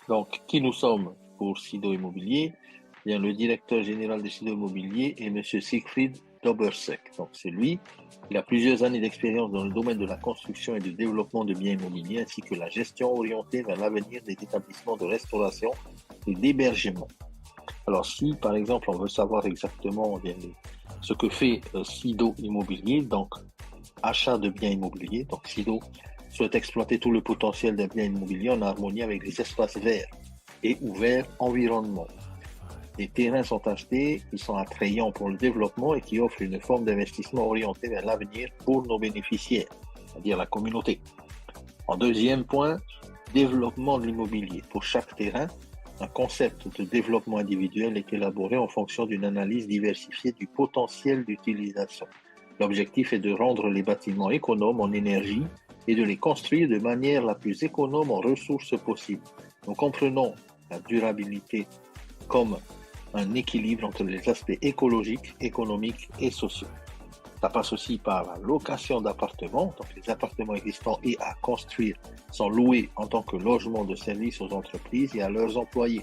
Donc, qui nous sommes pour Sido Immobilier? Bien, le directeur général de Sido Immobilier est Monsieur Siegfried Dobersek. Donc, c'est lui. Il a plusieurs années d'expérience dans le domaine de la construction et du développement de biens immobiliers, ainsi que la gestion orientée vers l'avenir des établissements de restauration et d'hébergement. Alors, si, par exemple, on veut savoir exactement bien, ce que fait Sido Immobilier, donc achat de biens immobiliers, donc Sido souhaite exploiter tout le potentiel d'un bien immobilier en harmonie avec les espaces verts et ouverts environnement. Les terrains sont achetés qui sont attrayants pour le développement et qui offrent une forme d'investissement orientée vers l'avenir pour nos bénéficiaires, c'est-à-dire la communauté. En deuxième point, développement de l'immobilier. Pour chaque terrain, un concept de développement individuel est élaboré en fonction d'une analyse diversifiée du potentiel d'utilisation. L'objectif est de rendre les bâtiments économes en énergie et de les construire de manière la plus économe en ressources possible. Nous comprenons la durabilité comme un équilibre entre les aspects écologiques, économiques et sociaux. Ça passe aussi par la location d'appartements. Donc, les appartements existants et à construire sont loués en tant que logement de service aux entreprises et à leurs employés.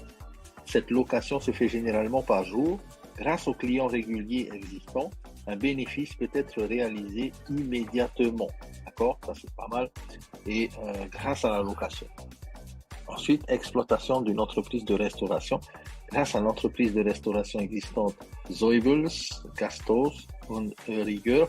Cette location se fait généralement par jour. Grâce aux clients réguliers existants, un bénéfice peut être réalisé immédiatement. D'accord? Ça, c'est pas mal. Et grâce à la location. Ensuite, exploitation d'une entreprise de restauration. Grâce à l'entreprise de restauration existante Zoibels, Gastos et Rieger,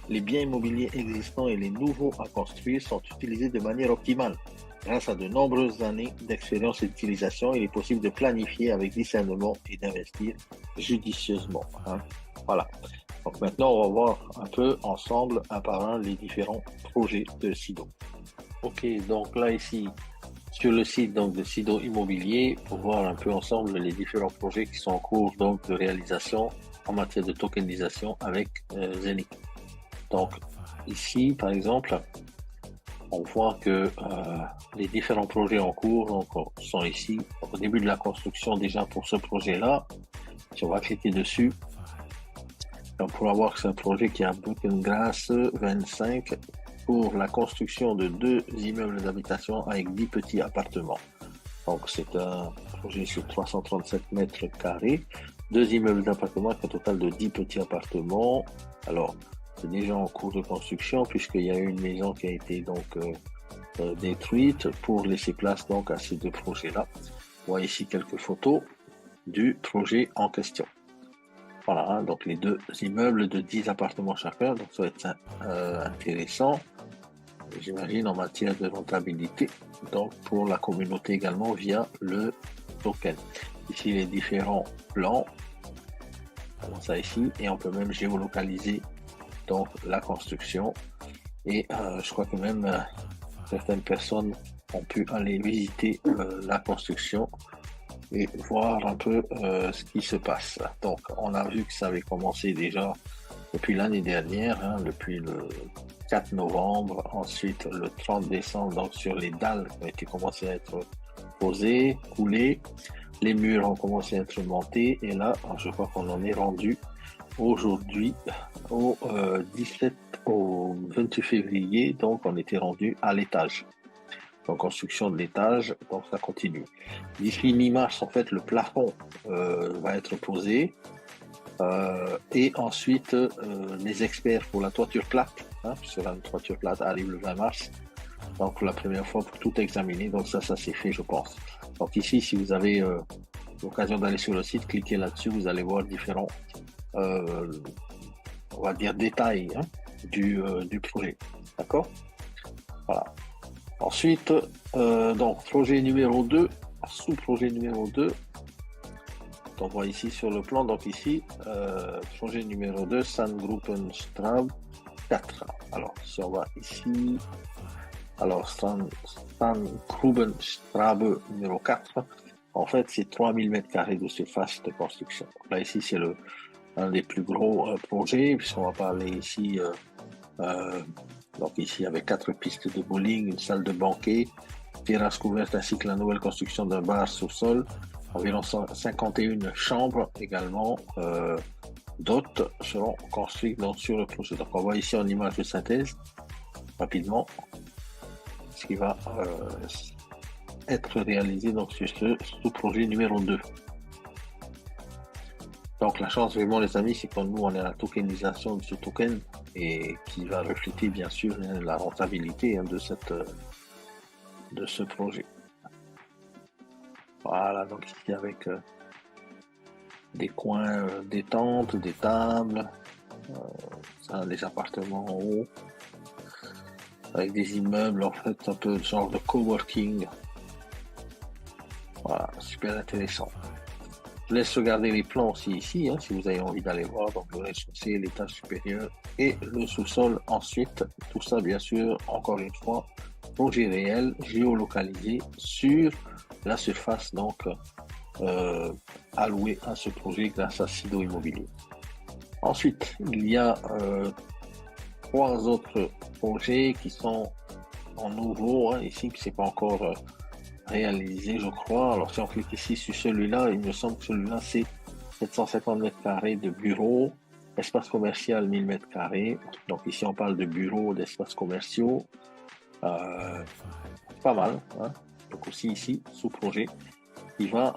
les biens immobiliers existants et les nouveaux à construire sont utilisés de manière optimale. Grâce à de nombreuses années d'expérience et d'utilisation, il est possible de planifier avec discernement et d'investir judicieusement. Voilà. Donc maintenant, on va voir un peu ensemble, un par un, les différents projets de Sido. Ok, donc là ici, sur le site donc de Sido Immobilier, pour voir un peu ensemble les différents projets qui sont en cours donc de réalisation en matière de tokenisation avec Zenith. Donc ici, par exemple, on voit que les différents projets en cours donc, sont ici. Donc, au début de la construction déjà pour ce projet-là, si on va cliquer dessus, on pourra voir que c'est un projet qui a Buckengrass 25 pour la construction de 2 immeubles d'habitation avec 10 petits appartements. Donc c'est un projet sur 337 mètres carrés, 2 immeubles d'appartements avec un total de 10 petits appartements. Alors c'est déjà en cours de construction puisqu'il y a une maison qui a été donc détruite pour laisser place donc à ces deux projets-là. On voit ici quelques photos du projet en question. Voilà, donc les 2 immeubles de 10 appartements chacun, donc ça va être intéressant, j'imagine, en matière de rentabilité, donc pour la communauté également via le token. Ici, les différents plans, comme ça ici, et on peut même géolocaliser donc la construction. Et je crois que même certaines personnes ont pu aller visiter la construction et voir un peu ce qui se passe. Donc, on a vu que ça avait commencé déjà depuis l'année dernière, depuis le 4 novembre, ensuite le 30 décembre, donc sur les dalles qui ont été commencées à être posées, coulées, les murs ont commencé à être montés, et là, je crois qu'on en est rendu aujourd'hui au 28 février, donc on était rendu à l'étage. Donc construction de l'étage, donc ça continue. D'ici mi-mars, en fait, le plafond va être posé. Et ensuite, les experts pour la toiture plate, puisque la toiture plate arrive le 20 mars, donc pour la première fois pour tout examiner. Donc ça c'est fait, je pense. Donc ici, si vous avez l'occasion d'aller sur le site, cliquez là-dessus, vous allez voir différents, on va dire, détails du projet. D'accord? Voilà. Ensuite, donc projet numéro 2, sous-projet numéro 2, on voit ici sur le plan, donc ici, projet numéro 2, Sandgrupenstraße 4. Alors, si on va ici, alors Sandgrupenstraße numéro 4, en fait, c'est 3000 m² de surface de construction. Là, ici, c'est un des plus gros projets, puisqu'on va parler ici donc ici avec 4 pistes de bowling, une salle de banquet, terrasse couverte ainsi que la nouvelle construction d'un bar sous-sol, environ 51 chambres également. D'autres seront construites donc, sur le projet. Donc on voit ici en image de synthèse rapidement ce qui va être réalisé donc sur ce sous-projet numéro 2. Donc la chance vraiment les amis, c'est que nous on est à la tokenisation de ce token et qui va refléter bien sûr la rentabilité de ce projet. Voilà, donc ici avec des coins détente, des tables, des appartements en haut, avec des immeubles en fait un peu genre de coworking. Voilà, super intéressant. Je laisse regarder les plans aussi ici, si vous avez envie d'aller voir. Donc le rez-de-chaussée, l'étage supérieur et le sous-sol ensuite. Tout ça, bien sûr, encore une fois, projet réel, géolocalisé sur la surface donc allouée à ce projet grâce à Sido Immobilier. Ensuite, il y a 3 autres projets qui sont en nouveau ici, qui c'est pas encore réalisé, je crois. Alors, si on clique ici sur celui-là, il me semble que celui-là, c'est 750 mètres carrés de bureaux, espace commercial 1000 mètres carrés. Donc, ici, on parle de bureaux, d'espaces commerciaux. Pas mal. Donc, aussi ici, sous projet, il va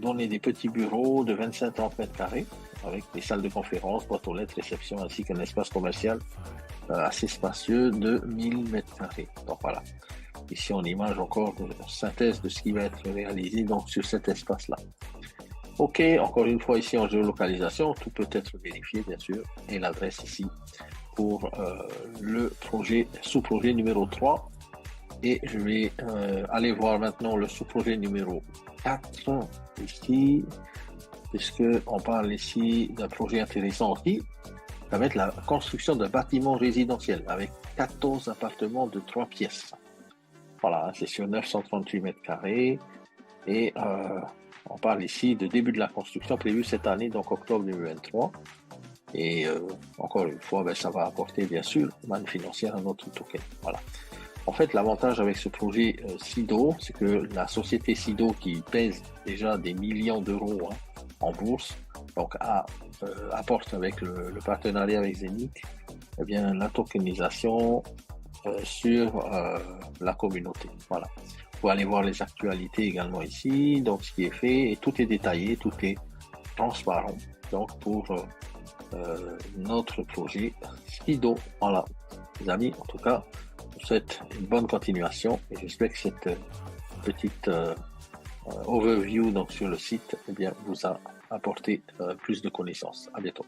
donner des petits bureaux de 25-30 mètres carrés avec des salles de conférence, boîtes aux lettres, réception, ainsi qu'un espace commercial assez spacieux de 1000 mètres carrés. Donc, voilà. Ici, on image encore une synthèse de ce qui va être réalisé donc sur cet espace-là. Ok, encore une fois ici en géolocalisation, tout peut être vérifié bien sûr, et l'adresse ici pour le projet, sous-projet numéro 3. Et je vais aller voir maintenant le sous-projet numéro 4 ici, puisque on parle ici d'un projet intéressant aussi. Ça va être la construction d'un bâtiment résidentiel avec 14 appartements de 3 pièces. Voilà, c'est sur 938 mètres carrés et on parle ici de début de la construction prévue cette année, donc octobre 2023. Et encore une fois, ça va apporter bien sûr manne financière à notre token. Voilà. En fait, l'avantage avec ce projet Sido, c'est que la société Sido qui pèse déjà des millions d'euros en bourse, donc apporte avec le partenariat avec Zenic, eh bien la tokenisation sur la communauté. Voilà. Vous pouvez aller voir les actualités également ici, donc ce qui est fait, et tout est détaillé, tout est transparent. Donc pour notre projet Sido. Voilà. Les amis, en tout cas, je vous souhaite une bonne continuation et j'espère que cette petite overview donc, sur le site vous a apporté plus de connaissances. À bientôt.